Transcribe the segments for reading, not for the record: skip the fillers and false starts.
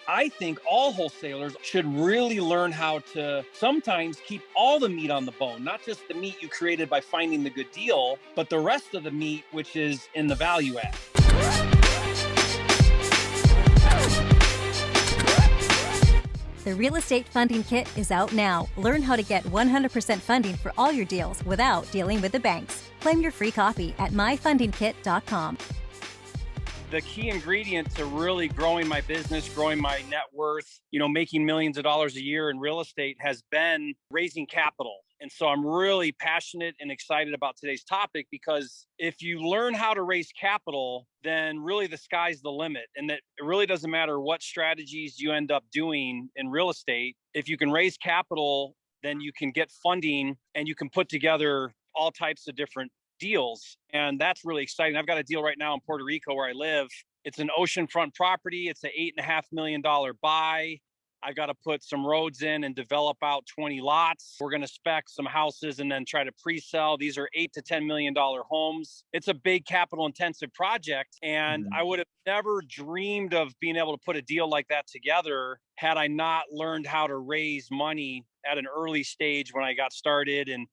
I think all wholesalers should really learn how to sometimes keep all the meat on the bone, not just the meat you created by finding the good deal, but the rest of the meat, which is in the value add. The Real Estate Funding Kit is out now. Learn how to get 100% funding for all your deals without dealing with the banks. Claim your free copy at myfundingkit.com. The key ingredient to really growing my business, growing my net worth, making millions of dollars a year in real estate has been raising capital. And so I'm really passionate and excited about today's topic, because if you learn how to raise capital, then really the sky's the limit. And that it really doesn't matter what strategies you end up doing in real estate. If you can raise capital, then you can get funding and you can put together all types of different deals. And that's really exciting. I've got a deal right now in Puerto Rico where I live. It's an oceanfront property. It's an $8.5 million buy. I've got to put some roads in and develop out 20 lots. We're going to spec some houses and then try to pre-sell. These are $8 to $10 million homes. It's a big capital intensive project. And I would have never dreamed of being able to put a deal like that together had I not learned how to raise money at an early stage when I got started. And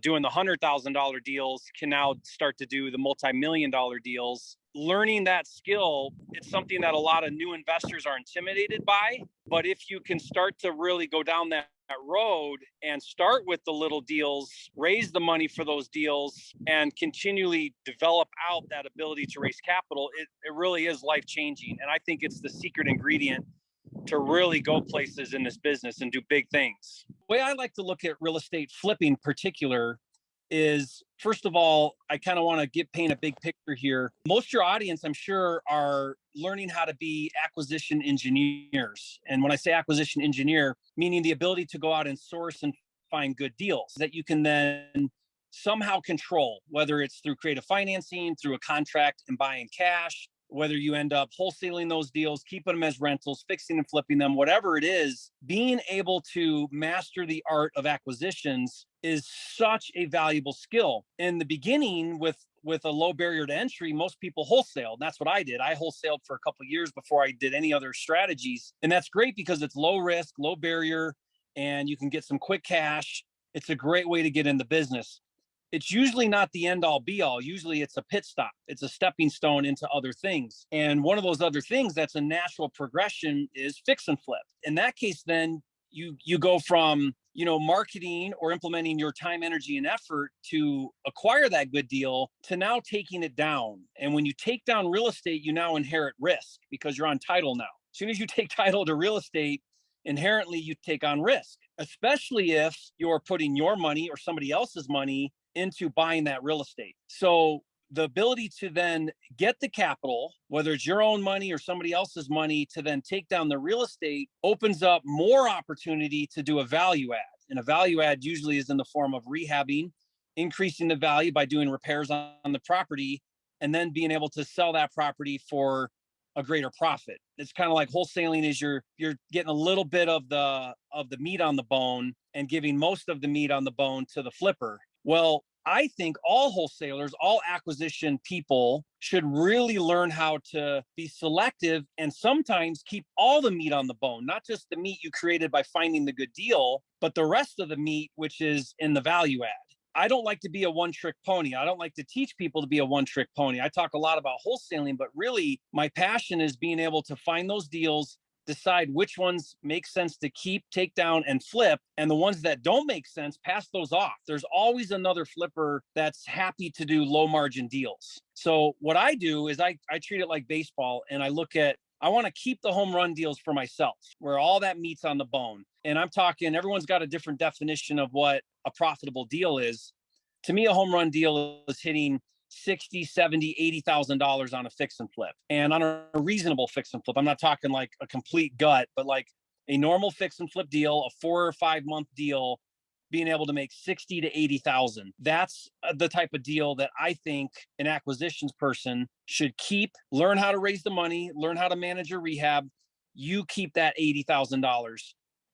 doing the $100,000 deals can now start to do the multi-million-dollar deals. Learning that skill, it's something that a lot of new investors are intimidated by. But if you can start to really go down that road and start with the little deals, raise the money for those deals, and continually develop out that ability to raise capital, it really is life-changing. And I think it's the secret ingredient to really go places in this business and do big things. The way I like to look at real estate flipping in particular is, first of all, I kind of want to paint a big picture here. Most of your audience, I'm sure, are learning how to be acquisition engineers. And when I say acquisition engineer, meaning the ability to go out and source and find good deals that you can then somehow control, whether it's through creative financing, through a contract and buying cash, whether you end up wholesaling those deals, keeping them as rentals, fixing and flipping them, whatever it is. Being able to master the art of acquisitions is such a valuable skill. In the beginning, with a low barrier to entry, most people wholesale. That's what I did. I wholesaled for a couple of years before I did any other strategies. And that's great because it's low risk, low barrier, and you can get some quick cash. It's a great way to get in the business. It's usually not the end all be all. Usually it's a pit stop. It's a stepping stone into other things. And one of those other things that's a natural progression is fix and flip. In that case, then you go from, marketing or implementing your time, energy, and effort to acquire that good deal to now taking it down. And when you take down real estate, you now inherit risk because you're on title now. As soon as you take title to real estate, inherently you take on risk, especially if you're putting your money or somebody else's money into buying that real estate. So the ability to then get the capital, whether it's your own money or somebody else's money, to then take down the real estate opens up more opportunity to do a value add. And a value add usually is in the form of rehabbing, increasing the value by doing repairs on the property, and then being able to sell that property for a greater profit. It's kind of like wholesaling is you're getting a little bit of the meat on the bone and giving most of the meat on the bone to the flipper. Well, I think all wholesalers, all acquisition people should really learn how to be selective and sometimes keep all the meat on the bone, not just the meat you created by finding the good deal, but the rest of the meat, which is in the value add. I don't like to be a one-trick pony. I don't like to teach people to be a one-trick pony. I talk a lot about wholesaling, but really my passion is being able to find those deals, decide which ones make sense to keep, take down, and flip. And the ones that don't make sense, pass those off. There's always another flipper that's happy to do low margin deals. So what I do is I treat it like baseball, and I want to keep the home run deals for myself, where all that meat's on the bone. And I'm talking, everyone's got a different definition of what a profitable deal is. To me, a home run deal is hitting $60,000, $70,000, $80,000 on a fix and flip. And on a reasonable fix and flip, I'm not talking like a complete gut, but like a normal fix and flip deal, a 4 or 5 month deal, being able to make 60 to 80,000. That's the type of deal that I think an acquisitions person should keep, learn how to raise the money, learn how to manage your rehab. You keep that $80,000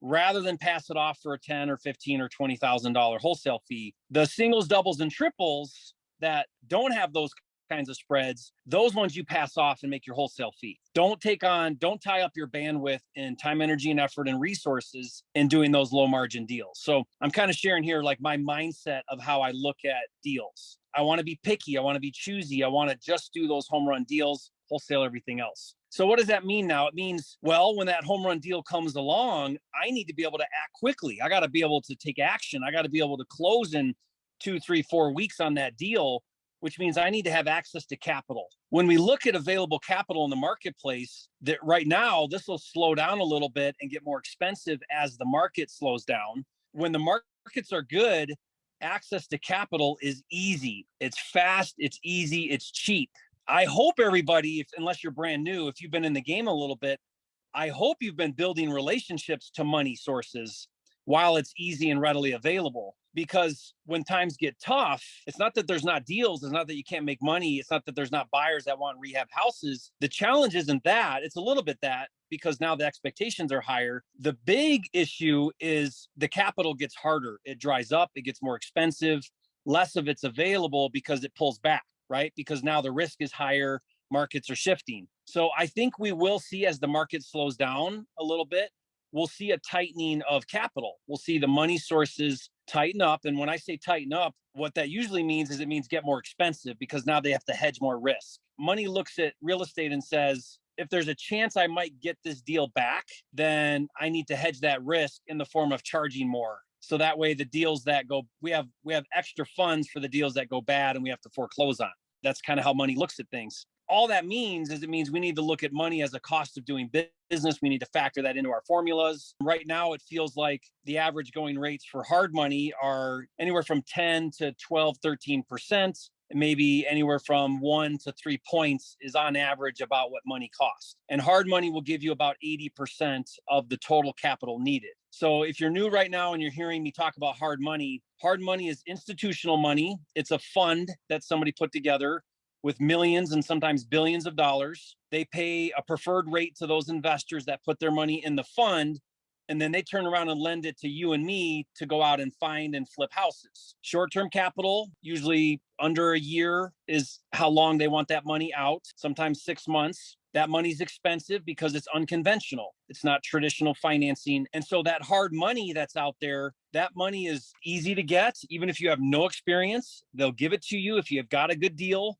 rather than pass it off for a $10 or $15 or $20,000 wholesale fee. The singles, doubles, and triples that don't have those kinds of spreads, those ones you pass off and make your wholesale fee. Don't tie up your bandwidth and time, energy, and effort and resources in doing those low margin deals. So I'm kind of sharing here like my mindset of how I look at deals. I want to be picky. I want to be choosy. I want to just do those home run deals, wholesale everything else. So what does that mean now? It means, well, when that home run deal comes along, I need to be able to act quickly. I got to be able to take action. I got to be able to close in 2, 3, 4 weeks on that deal, which means I need to have access to capital. When we look at available capital in the marketplace, that right now, this will slow down a little bit and get more expensive as the market slows down. When the markets are good, access to capital is easy. It's fast, it's easy, it's cheap. I hope everybody, unless you're brand new, if you've been in the game a little bit, I hope you've been building relationships to money sources while it's easy and readily available. Because when times get tough, it's not that there's not deals. It's not that you can't make money. It's not that there's not buyers that want rehab houses. The challenge isn't that. It's a little bit that, because now the expectations are higher. The big issue is the capital gets harder. It dries up. It gets more expensive. Less of it's available because it pulls back, right? Because now the risk is higher. Markets are shifting. So I think we will see, as the market slows down a little bit, we'll see a tightening of capital. We'll see the money sources tighten up. And when I say tighten up, what that usually means is it means get more expensive, because now they have to hedge more risk. Money looks at real estate and says, if there's a chance I might get this deal back, then I need to hedge that risk in the form of charging more. So that way the deals that go, we have extra funds for the deals that go bad and we have to foreclose on. That's kind of how money looks at things. All that means is it means we need to look at money as a cost of doing business. We need to factor that into our formulas. Right now, it feels like the average going rates for hard money are anywhere from 10 to 12, 13%. Maybe anywhere from 1 to 3 points is on average about what money costs. And hard money will give you about 80% of the total capital needed. So if you're new right now and you're hearing me talk about hard money is institutional money. It's a fund that somebody put together with millions and sometimes billions of dollars. They pay a preferred rate to those investors that put their money in the fund, and then they turn around and lend it to you and me to go out and find and flip houses. Short-term capital, usually under a year, is how long they want that money out, sometimes 6 months. That money's expensive because it's unconventional. It's not traditional financing. And so that hard money that's out there, that money is easy to get. Even if you have no experience, they'll give it to you. If you've got a good deal,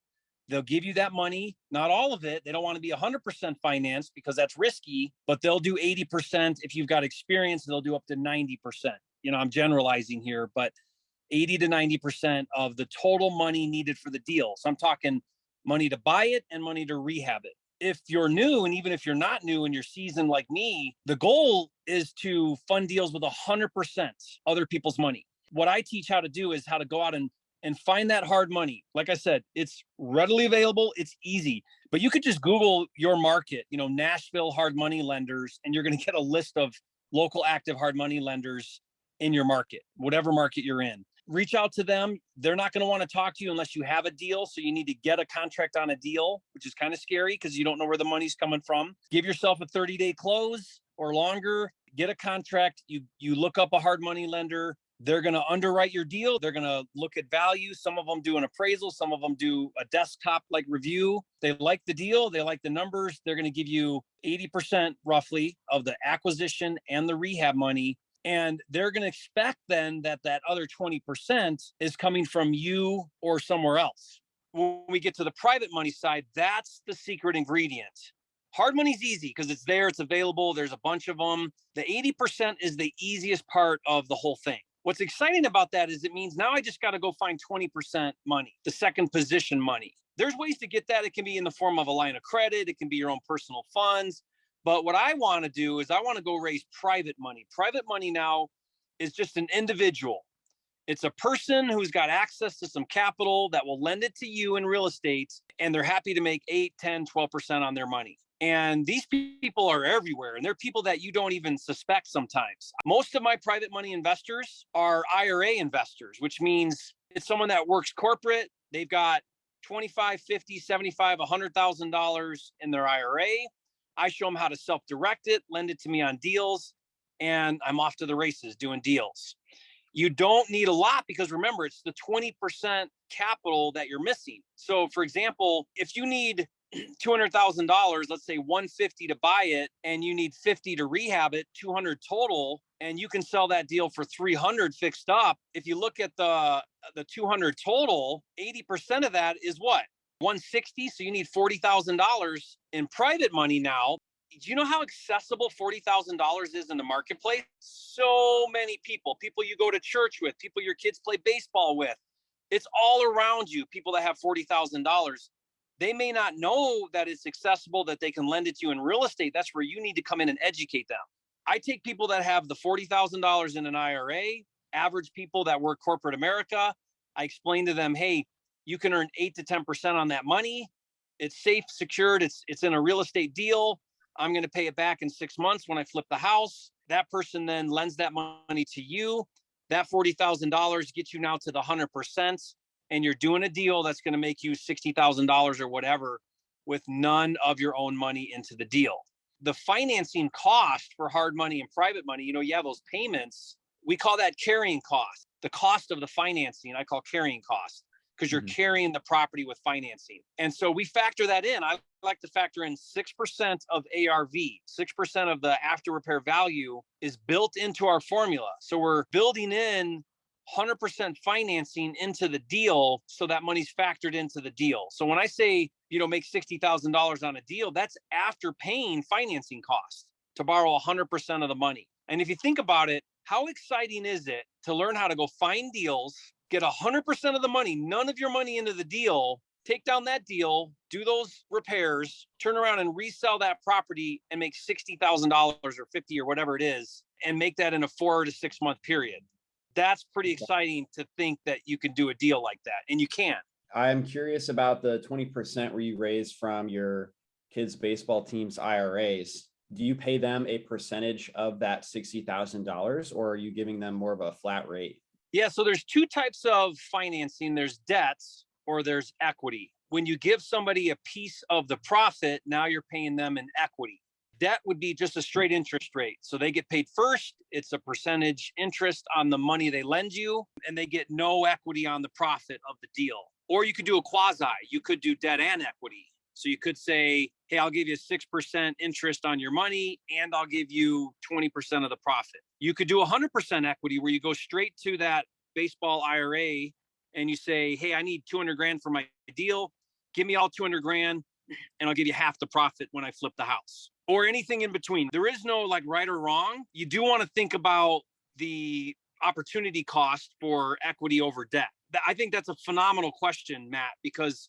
they'll give you that money, not all of it. They don't want to be 100% financed because that's risky, but they'll do 80%. If you've got experience, they'll do up to 90%. I'm generalizing here, but 80 to 90% of the total money needed for the deal. So I'm talking money to buy it and money to rehab it. If you're new, and even if you're not new and you're seasoned like me, the goal is to fund deals with 100% other people's money. What I teach how to do is how to go out and find that hard money. Like I said, it's readily available. It's easy, but you could just Google your market, Nashville hard money lenders, and you're going to get a list of local active hard money lenders in your market, whatever market you're in. Reach out to them. They're not going to want to talk to you unless you have a deal. So you need to get a contract on a deal, which is kind of scary because you don't know where the money's coming from. Give yourself a 30-day close or longer. Get a contract. You look up a hard money lender. They're going to underwrite your deal. They're going to look at value. Some of them do an appraisal. Some of them do a desktop like review. They like the deal. They like the numbers. They're going to give you 80% roughly of the acquisition and the rehab money. And they're going to expect then that other 20% is coming from you or somewhere else. When we get to the private money side, that's the secret ingredient. Hard money's easy because it's there, it's available. There's a bunch of them. The 80% is the easiest part of the whole thing. What's exciting about that is it means now I just got to go find 20% money, the second position money. There's ways to get that. It can be in the form of a line of credit. It can be your own personal funds. But what I want to do is I want to go raise private money. Private money now is just an individual. It's a person who's got access to some capital that will lend it to you in real estate, and they're happy to make 8, 10, 12% on their money. And these people are everywhere, and they're people that you don't even suspect sometimes. Most of my private money investors are IRA investors, which means it's someone that works corporate. They've got $25, $50, $75, $100,000 in their IRA. I show them how to self-direct it, lend it to me on deals, and I'm off to the races doing deals. You don't need a lot because remember, it's the 20% capital that you're missing. So for example, if you need $200,000, let's say 150 to buy it, and you need 50 to rehab it, 200 total, and you can sell that deal for 300 fixed up. If you look at the 200 total, 80% of that is what? 160. So you need $40,000 in private money now. Do you know how accessible $40,000 is in the marketplace? So many people you go to church with, people your kids play baseball with. It's all around you, people that have $40,000. They may not know that it's accessible, that they can lend it to you in real estate. That's where you need to come in and educate them. I take people that have the $40,000 in an IRA, average people that work corporate America. I explain to them, hey, you can earn 8 to 10% on that money. It's safe, secured. It's in a real estate deal. I'm going to pay it back in 6 months when I flip the house. That person then lends that money to you. That $40,000 gets you now to the 100%. And you're doing a deal that's going to make you $60,000 or whatever with none of your own money into the deal. The financing cost for hard money and private money, you have those payments. We call that carrying cost. The cost of the financing, I call carrying cost, because you're carrying the property with financing. And so we factor that in. I like to factor in 6% of ARV, 6% of the after repair value is built into our formula. So we're building in 100% financing into the deal, so that money's factored into the deal. So when I say, make $60,000 on a deal, that's after paying financing costs to borrow 100% of the money. And if you think about it, how exciting is it to learn how to go find deals, get 100% of the money, none of your money into the deal, take down that deal, do those repairs, turn around and resell that property and make $60,000 or 50 or whatever it is, and make that in a 4 to 6 month period. That's pretty exciting to think that you can do a deal like that, and you can. I'm curious about the 20% where you raise from your kids' baseball team's IRAs. Do you pay them a percentage of that $60,000, or are you giving them more of a flat rate? Yeah, so there's two types of financing. There's debts or there's equity. When you give somebody a piece of the profit, now you're paying them in equity. Debt would be just a straight interest rate. So they get paid first. It's a percentage interest on the money they lend you, and they get no equity on the profit of the deal. Or you could do a quasi. You could do debt and equity. So you could say, hey, I'll give you 6% interest on your money, and I'll give you 20% of the profit. You could do 100% equity, where you go straight to that baseball IRA and you say, hey, I need 200 grand for my deal. Give me all 200 grand and I'll give you half the profit when I flip the house, or anything in between. There is no like right or wrong. You do want to think about the opportunity cost for equity over debt. I think that's a phenomenal question, Matt, because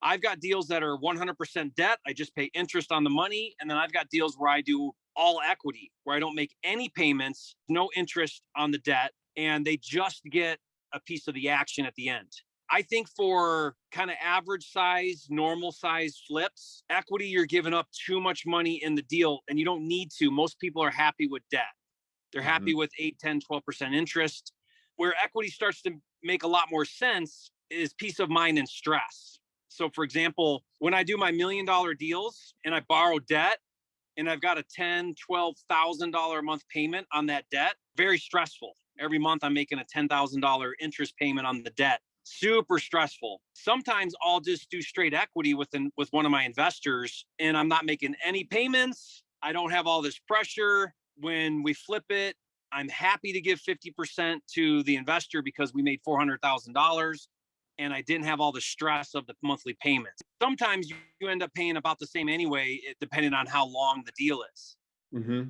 I've got deals that are 100% debt. I just pay interest on the money. And then I've got deals where I do all equity, where I don't make any payments, no interest on the debt, and they just get a piece of the action at the end. I think for kind of average size, normal size flips, equity, you're giving up too much money in the deal, and you don't need to. Most people are happy with debt. They're happy with 8, 10, 12% interest. Where equity starts to make a lot more sense is peace of mind and stress. So for example, when I do my $1 million deals and I borrow debt and I've got a $10,000, $12,000 a month payment on that debt, very stressful. Every month I'm making a $10,000 interest payment on the debt. Super stressful. Sometimes I'll just do straight equity with one of my investors and I'm not making any payments. I don't have all this pressure. When we flip it, I'm happy to give 50% to the investor because we made $400,000 and I didn't have all the stress of the monthly payments. Sometimes you end up paying about the same anyway, depending on how long the deal is.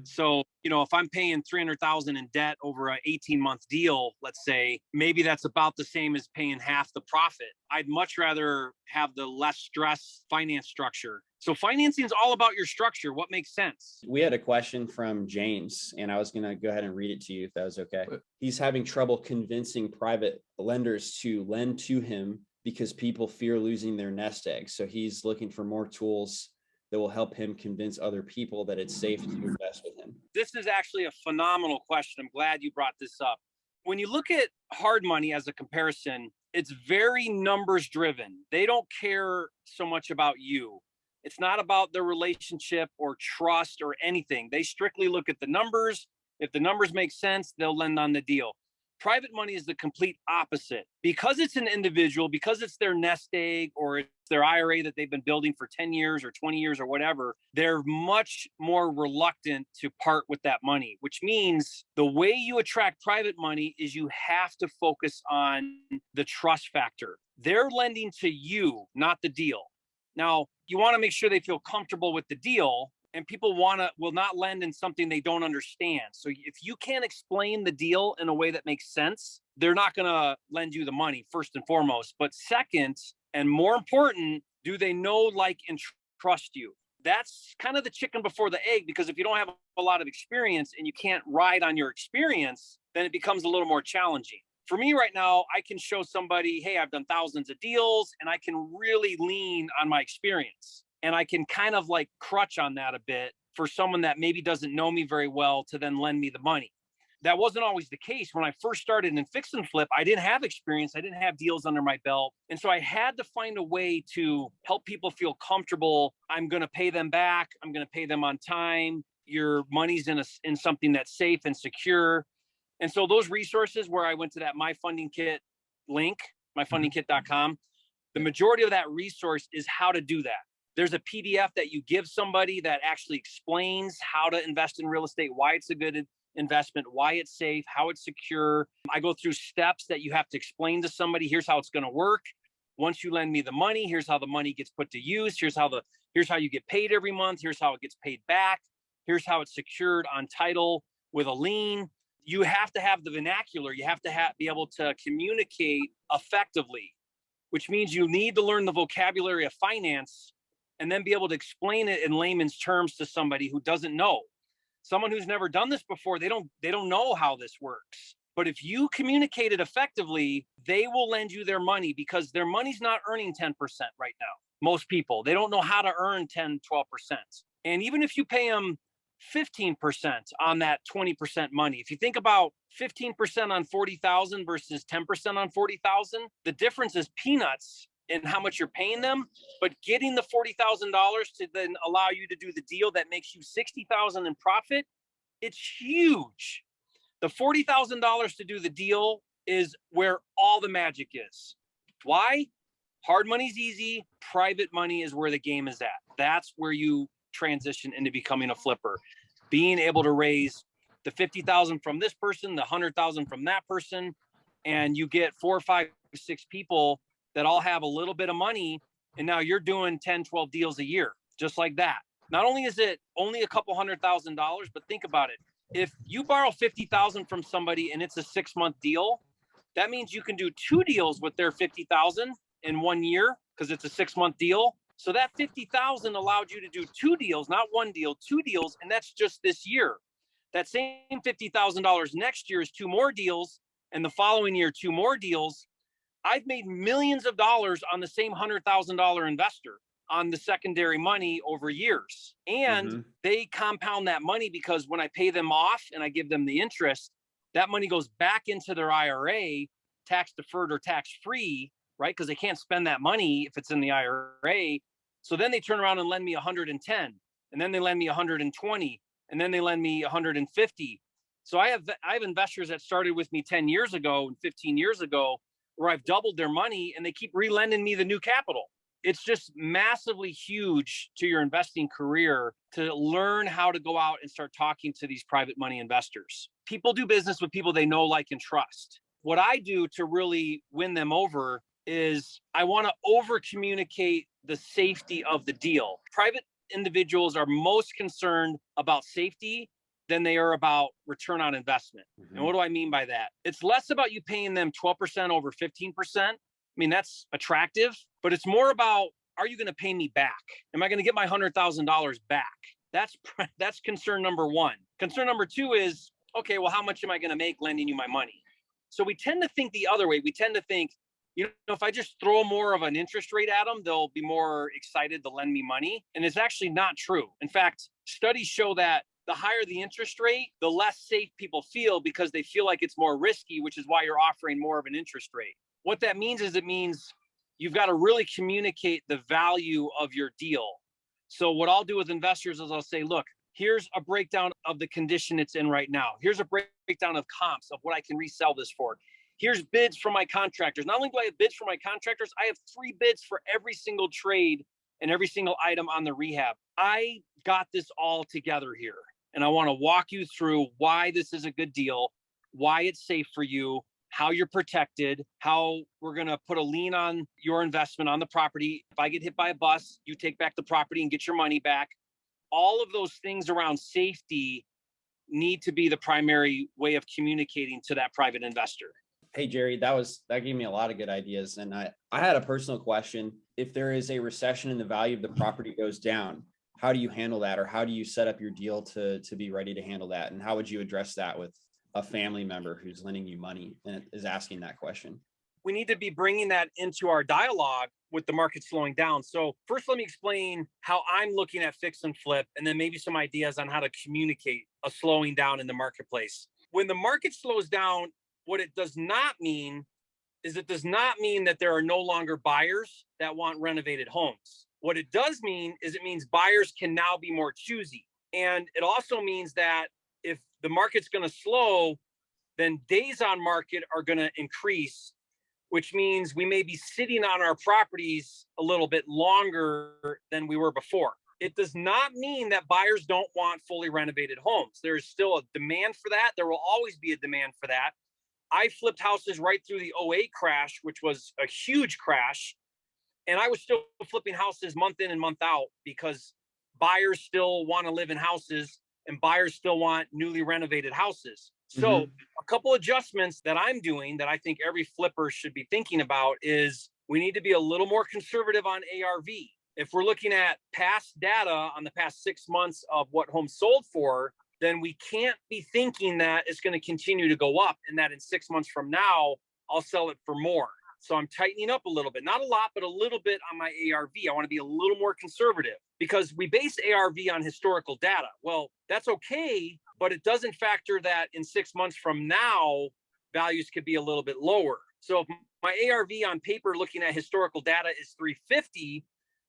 So, if I'm paying $300,000 in debt over an 18-month deal, let's say, maybe that's about the same as paying half the profit. I'd much rather have the less stress finance structure. So financing is all about your structure. What makes sense? We had a question from James, and I was going to go ahead and read it to you if that was okay. He's having trouble convincing private lenders to lend to him because people fear losing their nest egg. So he's looking for more tools that will help him convince other people that it's safe to invest with him. This is actually a phenomenal question. I'm glad you brought this up. When you look at hard money as a comparison, it's very numbers driven. They don't care so much about you. It's not about their relationship or trust or anything. They strictly look at the numbers. If the numbers make sense, they'll lend on the deal. Private money is the complete opposite. Because it's an individual, because it's their nest egg or it's their IRA that they've been building for 10 years or 20 years or whatever, they're much more reluctant to part with that money, which means the way you attract private money is you have to focus on the trust factor. They're lending to you, not the deal. Now, you want to make sure they feel comfortable with the deal, and people will not lend in something they don't understand. So if you can't explain the deal in a way that makes sense, they're not going to lend you the money, first and foremost. But second, and more important, do they know, like, and trust you? That's kind of the chicken before the egg, because if you don't have a lot of experience and you can't ride on your experience, then it becomes a little more challenging. For me right now, I can show somebody, hey, I've done thousands of deals, and I can really lean on my experience. And I can kind of like crutch on that a bit for someone that maybe doesn't know me very well to then lend me the money. That wasn't always the case. When I first started in fix and flip, I didn't have experience. I didn't have deals under my belt. And so I had to find a way to help people feel comfortable. I'm going to pay them back. I'm going to pay them on time. Your money's in something that's safe and secure. And so those resources where I went to that My Funding Kit link, myfundingkit.com, the majority of that resource is how to do that. There's a PDF that you give somebody that actually explains how to invest in real estate, why it's a good investment, why it's safe, how it's secure. I go through steps that you have to explain to somebody. Here's how it's going to work. Once you lend me the money, here's how the money gets put to use. Here's how you get paid every month. Here's how it gets paid back. Here's how it's secured on title with a lien. You have to have the vernacular. You have to be able to communicate effectively, which means you need to learn the vocabulary of finance and then be able to explain it in layman's terms to somebody who doesn't know. Someone who's never done this before, they don't know how this works. But if you communicate it effectively, they will lend you their money, because their money's not earning 10% right now. Most people, they don't know how to earn 10, 12%. And even if you pay them 15% on that 20% money, if you think about 15% on 40,000 versus 10% on 40,000, the difference is peanuts in how much you're paying them, but getting the $40,000 to then allow you to do the deal that makes you $60,000 in profit, it's huge. The $40,000 to do the deal is where all the magic is. Why? Hard money's easy. Private money is where the game is at. That's where you transition into becoming a flipper. Being able to raise the 50,000 from this person, the 100,000 from that person, and you get 4, 5, 6 people that all have a little bit of money, and now you're doing 10, 12 deals a year, just like that. Not only is it only a couple $100,000, but think about it. If you borrow 50,000 from somebody and it's a 6-month deal, that means you can do 2 deals with their 50,000 in 1 year, because it's a 6-month deal. So that 50,000 allowed you to do 2 deals, not 1 deal, 2 deals, and that's just this year. That same $50,000 next year is 2 more deals, and the following year 2 more deals. I've made millions of dollars on the same $100,000 investor on the secondary money over years. And they compound that money, because when I pay them off and I give them the interest, that money goes back into their IRA, tax deferred or tax free, right? Because they can't spend that money if it's in the IRA. So then they turn around and lend me 110, and then they lend me 120, and then they lend me 150. So I have investors that started with me 10 years ago and 15 years ago, where I've doubled their money, and they keep relending me the new capital. It's just massively huge to your investing career to learn how to go out and start talking to these private money investors. People do business with people they know, like, and trust. What I do to really win them over is I want to over communicate the safety of the deal. Private individuals are most concerned about safety than they are about return on investment. And what do I mean by that? It's less about you paying them 12% over 15%. I mean, that's attractive, but it's more about, are you going to pay me back? Am I going to get my $100,000 back? That's concern number 1. Concern number 2 is, okay, well, how much am I going to make lending you my money? So we tend to think the other way. We tend to think, if I just throw more of an interest rate at them, they'll be more excited to lend me money. And it's actually not true. In fact, studies show that the higher the interest rate, the less safe people feel, because they feel like it's more risky, which is why you're offering more of an interest rate. What that means is, it means you've got to really communicate the value of your deal. So what I'll do with investors is I'll say, look, Here's a breakdown of the condition it's in right now. Here's a breakdown of comps of what I can resell this for. Here's bids from my contractors. Not only do I have bids for my contractors, I have 3 bids for every single trade and every single item on the rehab. I got this all together here. And I want to walk you through why this is a good deal, why it's safe for you, how you're protected, how we're going to put a lien on your investment on the property. If I get hit by a bus, you take back the property and get your money back. All of those things around safety need to be the primary way of communicating to that private investor. Hey, Jerry, that gave me a lot of good ideas. And I had a personal question. If there is a recession and the value of the property goes down, how do you handle that? Or how do you set up your deal to be ready to handle that? And how would you address that with a family member who's lending you money and is asking that question? We need to be bringing that into our dialogue with the market slowing down. So first, let me explain how I'm looking at fix and flip, and then maybe some ideas on how to communicate a slowing down in the marketplace. When the market slows down, what it does not mean is it does not mean that there are no longer buyers that want renovated homes. What it does mean is it means buyers can now be more choosy. And it also means that if the market's going to slow, then days on market are going to increase, which means we may be sitting on our properties a little bit longer than we were before. It does not mean that buyers don't want fully renovated homes. There is still a demand for that. There will always be a demand for that. I flipped houses right through the '08 crash, which was a huge crash. And I was still flipping houses month in and month out because buyers still want to live in houses and buyers still want newly renovated houses. So a couple adjustments that I'm doing that I think every flipper should be thinking about is we need to be a little more conservative on ARV. If we're looking at past data on the past 6 months of what homes sold for, then we can't be thinking that it's going to continue to go up and that in 6 months from now, I'll sell it for more. So I'm tightening up a little bit, not a lot, but a little bit on my ARV. I want to be a little more conservative because we base ARV on historical data. Well, that's okay, but it doesn't factor that in 6 months from now, values could be a little bit lower. So if my ARV on paper looking at historical data is 350,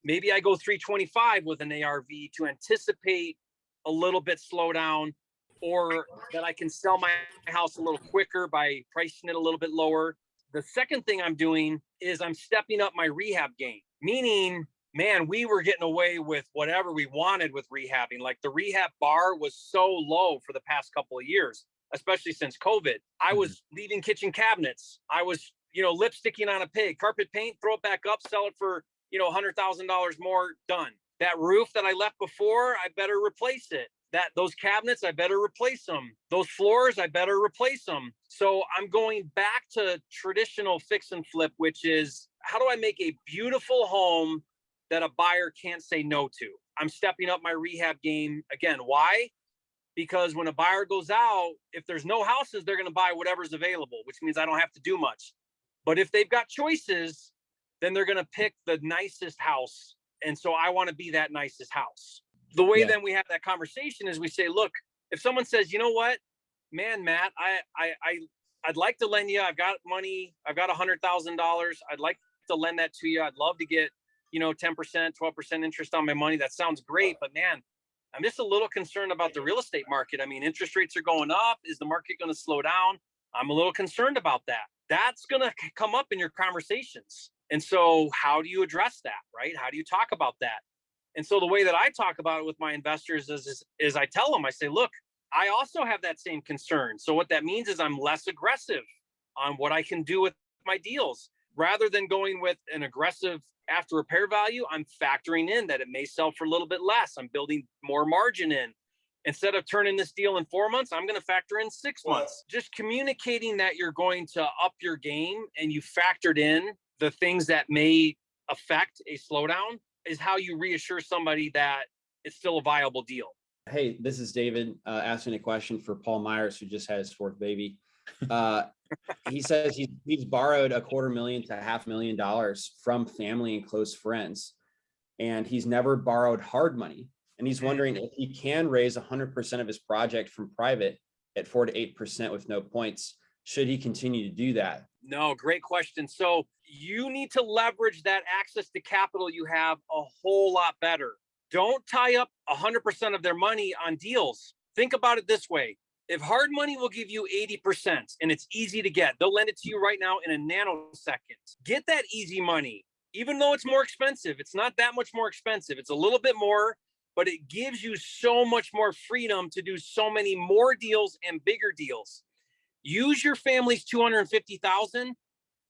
maybe I go 325 with an ARV to anticipate a little bit slowdown, or that I can sell my house a little quicker by pricing it a little bit lower. The second thing I'm doing is I'm stepping up my rehab game, meaning, man, we were getting away with whatever we wanted with rehabbing. Like the rehab bar was so low for the past couple of years, especially since COVID. I was leaving kitchen cabinets. I was, lipsticking on a pig, carpet paint, throw it back up, sell it for, $100,000 more, done. That roof that I left before, I better replace it. Those cabinets, I better replace them. Those floors, I better replace them. So I'm going back to traditional fix and flip, which is how do I make a beautiful home that a buyer can't say no to? I'm stepping up my rehab game again. Why? Because when a buyer goes out, if there's no houses, they're going to buy whatever's available, which means I don't have to do much. But if they've got choices, then they're going to pick the nicest house. And so I want to be that nicest house. The way then we have that conversation is we say, look, if someone says, you know what, man, Matt, I'd like to lend you. I've got money. I've got $100,000. I'd like to lend that to you. I'd love to get, 10%, 12% interest on my money. That sounds great. But man, I'm just a little concerned about the real estate market. I mean, interest rates are going up. Is the market going to slow down? I'm a little concerned about that. That's going to come up in your conversations. And so how do you address that, right? How do you talk about that? And so the way that I talk about it with my investors is I tell them, I say, look, I also have that same concern. So what that means is I'm less aggressive on what I can do with my deals. Rather than going with an aggressive after repair value, I'm factoring in that it may sell for a little bit less. I'm building more margin in. Instead of turning this deal in 4 months, I'm going to factor in 6 months. Just communicating that you're going to up your game and you factored in the things that may affect a slowdown is how you reassure somebody that it's still a viable deal. Hey, this is David asking a question for Paul Myers, who just had his 4th baby. He says he's borrowed $250,000 to $500,000 from family and close friends, and he's never borrowed hard money. And he's wondering if he can raise 100% of his project from private at 4 to 8% with no points. Should he continue to do that? No, great question. So you need to leverage that access to capital you have a whole lot better. Don't tie up 100% of their money on deals. Think about it this way. If hard money will give you 80% and it's easy to get, they'll lend it to you right now in a nanosecond. Get that easy money, even though it's more expensive. It's not that much more expensive. It's a little bit more, but it gives you so much more freedom to do so many more deals and bigger deals. Use your family's $250,000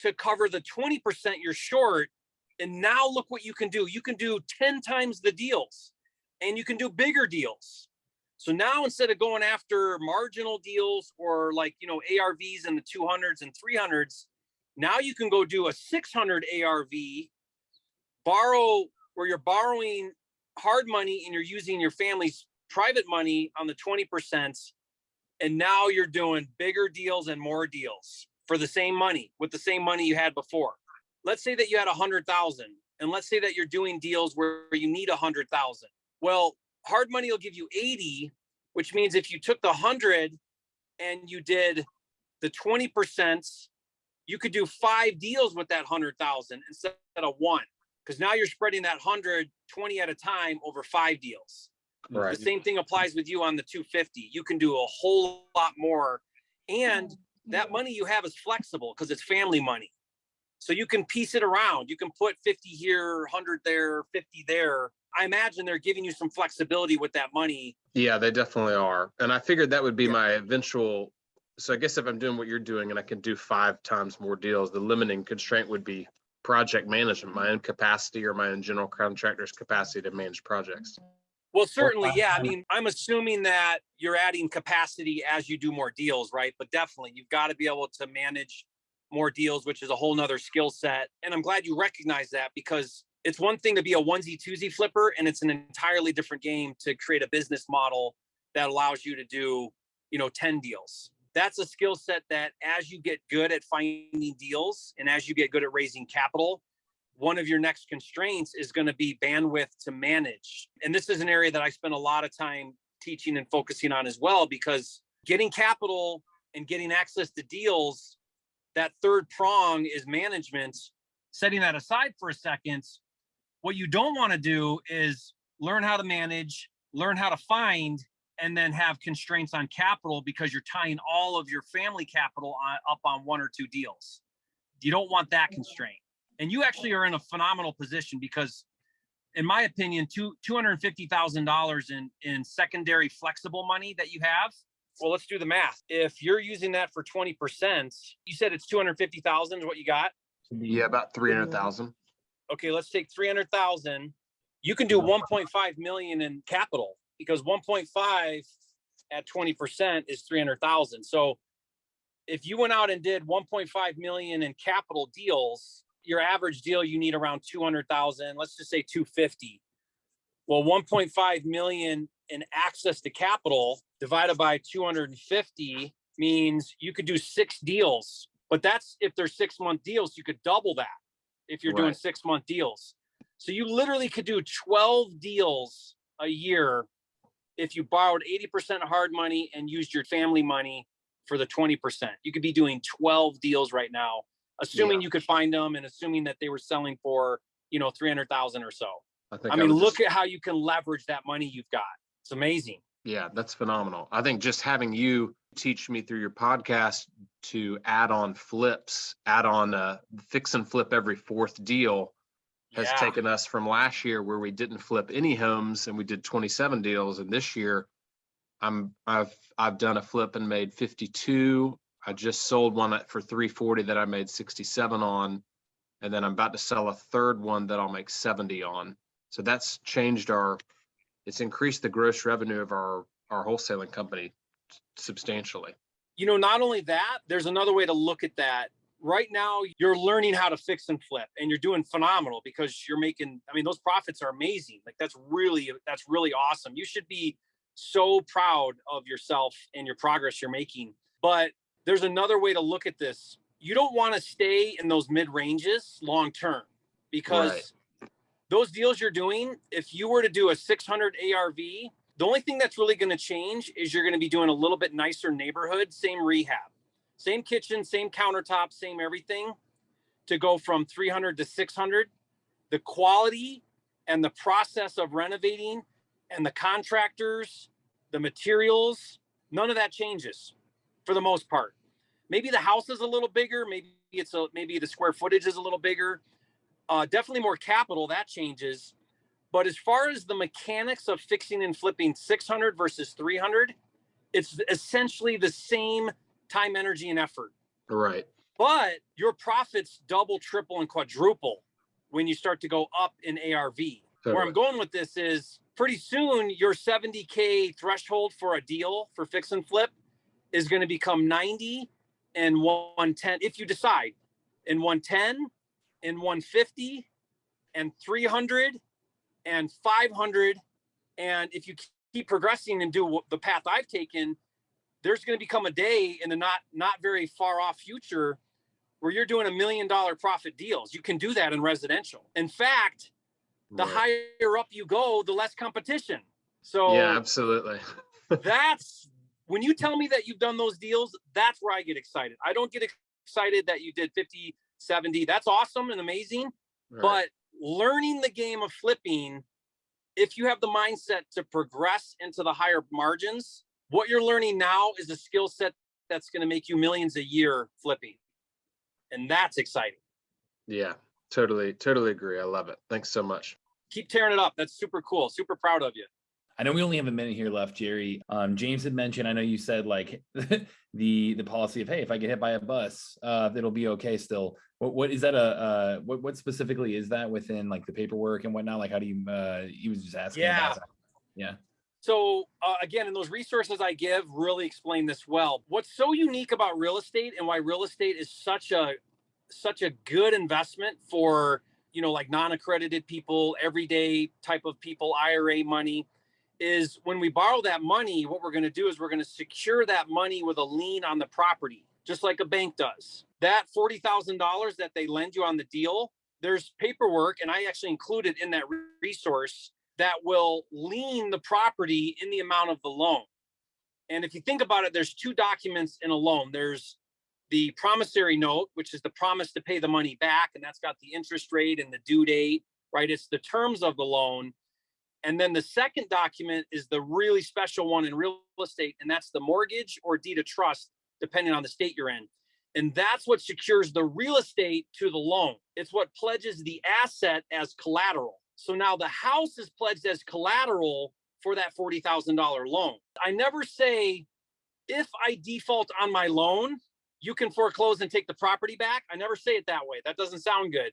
to cover the 20% you're short. And now look what you can do. You can do 10 times the deals and you can do bigger deals. So now instead of going after marginal deals or like, ARVs in the 200s and 300s, now you can go do a 600 ARV, borrow where you're borrowing hard money and you're using your family's private money on the 20%. And now you're doing bigger deals and more deals for the same money with the same money you had before. Let's say that you had 100,000 and let's say that you're doing deals where you need 100,000. Well, hard money will give you 80, which means if you took the 100 and you did the 20%, you could do 5 deals with that 100,000 instead of 1, because now you're spreading that 100, 20 at a time over 5 deals. Right. The same thing applies with you on the 250. You can do a whole lot more. And that money you have is flexible because it's family money. So you can piece it around. You can put 50 here, 100 there, 50 there. I imagine they're giving you some flexibility with that money. Yeah, they definitely are. And I figured that would be my eventual. So I guess if I'm doing what you're doing and I can do 5 times more deals, the limiting constraint would be project management, my own capacity or my own general contractor's capacity to manage projects. Well, certainly, yeah. I mean, I'm assuming that you're adding capacity as you do more deals, right? But definitely, you've got to be able to manage more deals, which is a whole nother skill set. And I'm glad you recognize that, because it's one thing to be a onesie twosie flipper, and it's an entirely different game to create a business model that allows you to do, 10 deals. That's a skill set that as you get good at finding deals and as you get good at raising capital, one of your next constraints is going to be bandwidth to manage. And this is an area that I spend a lot of time teaching and focusing on as well, because getting capital and getting access to deals, that third prong is management. Setting that aside for a second, what you don't want to do is learn how to manage, learn how to find, and then have constraints on capital because you're tying all of your family capital up on 1 or 2 deals. You don't want that constraint. And you actually are in a phenomenal position because, in my opinion, $250,000 in secondary flexible money that you have. Well, let's do the math. If you're using that for 20%, you said it's 250,000 is what you got? Yeah, about 300,000. Okay, let's take 300,000. You can do 1.5 million in capital, because 1.5 at 20% is 300,000. So if you went out and did 1.5 million in capital deals, your average deal, you need around 200,000. Let's just say 250. Well, 1.5 million in access to capital divided by 250 means you could do 6 deals. But that's if they're 6-month deals. You could double that if you're doing 6-month deals. So you literally could do 12 deals a year if you borrowed 80% hard money and used your family money for the 20%. You could be doing 12 deals right now, assuming you could find them and assuming that they were selling for, 300,000 or so. I mean, look at how you can leverage that money you've got. It's amazing. Yeah, that's phenomenal. I think just having you teach me through your podcast to add on flips, add on fix and flip every 4th deal has taken us from last year where we didn't flip any homes and we did 27 deals. And this year I've done a flip and made 52. I just sold one for 340 that I made 67 on. And then I'm about to sell a third one that I'll make 70 on. So that's changed it's increased the gross revenue of our wholesaling company substantially. Not only that, there's another way to look at that. Right now, you're learning how to fix and flip, and you're doing phenomenal because you're making, those profits are amazing. Like that's really awesome. You should be so proud of yourself and your progress you're making. But there's another way to look at this. You don't want to stay in those mid ranges long term, because those deals you're doing, if you were to do a 600 ARV, the only thing that's really going to change is you're going to be doing a little bit nicer neighborhood, same rehab, same kitchen, same countertop, same everything, to go from 300 to 600. The quality and the process of renovating and the contractors, the materials, none of that changes for the most part. Maybe the house is a little bigger. Maybe the square footage is a little bigger. Definitely more capital, that changes. But as far as the mechanics of fixing and flipping 600 versus 300, it's essentially the same time, energy, and effort. Right. But your profits double, triple, and quadruple when you start to go up in ARV. Totally. Where I'm going with this is pretty soon your 70K threshold for a deal for fix and flip is going to become 90 and 110 if you decide, and 110 and 150 and 300 and 500. And if you keep progressing and do the path I've taken, there's going to become a day in the not very far off future where you're doing $1 million profit deals. You can do that in residential. In fact, the higher up you go, the less competition. So yeah, absolutely. That's when you tell me that you've done those deals, that's where I get excited. I don't get excited that you did 50, 70. That's awesome and amazing. Right. But learning the game of flipping, if you have the mindset to progress into the higher margins, what you're learning now is a skill set that's going to make you millions a year flipping. And that's exciting. Yeah, totally agree. I love it. Thanks so much. Keep tearing it up. That's super cool. Super proud of you. I know we only have a minute here left, Jerry. James had mentioned, I know you said like the policy of, hey, if I get hit by a bus, it'll be okay still. What is that? What specifically is that within like the paperwork and whatnot? Like, how do you, he was just asking. Yeah. About that. Yeah. So again, in those resources I give really explain this well. What's so unique about real estate and why real estate is such a good investment for, like non-accredited people, everyday type of people, IRA money, is when we borrow that money, what we're going to do is we're going to secure that money with a lien on the property, just like a bank does. That $40,000 that they lend you on the deal, there's paperwork, and I actually included in that resource, that will lien the property in the amount of the loan. And if you think about it, there's two documents in a loan. There's the promissory note, which is the promise to pay the money back, and that's got the interest rate and the due date, right? It's the terms of the loan. And then the second document is the really special one in real estate, and that's the mortgage or deed of trust, depending on the state you're in. And that's what secures the real estate to the loan. It's what pledges the asset as collateral. So now the house is pledged as collateral for that $40,000 loan. I never say, if I default on my loan, you can foreclose and take the property back. I never say it that way. That doesn't sound good.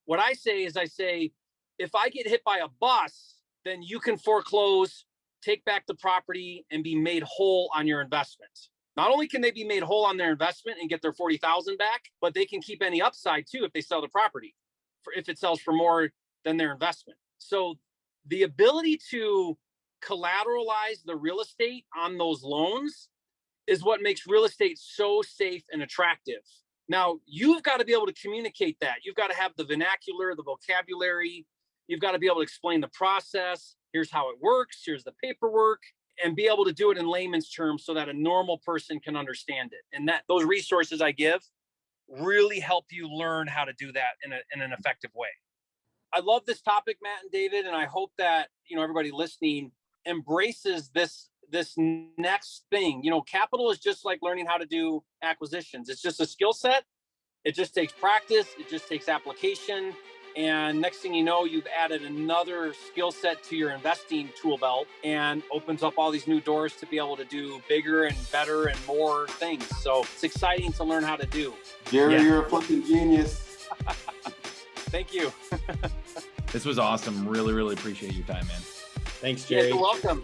What I say is if I get hit by a bus, then you can foreclose, take back the property, and be made whole on your investment. Not only can they be made whole on their investment and get their $40,000 back, but they can keep any upside too if they sell the property, if it sells for more than their investment. So the ability to collateralize the real estate on those loans is what makes real estate so safe and attractive. Now, you've got to be able to communicate that. You've got to have the vernacular, the vocabulary. You've got to be able to explain the process. Here's how it works. Here's the paperwork, and be able to do it in layman's terms so that a normal person can understand it. And that those resources I give really help you learn how to do that in an effective way. I love this topic, Matt and David, and I hope that, everybody listening embraces this next thing. Capital is just like learning how to do acquisitions. It's just a skill set. It just takes practice. It just takes application. And next thing you know, you've added another skill set to your investing tool belt, and opens up all these new doors to be able to do bigger and better and more things. So it's exciting to learn how to do. Jerry, You're a fucking genius. Thank you. This was awesome. Really, really appreciate your time, man. Thanks, Jerry. Yeah, you're welcome.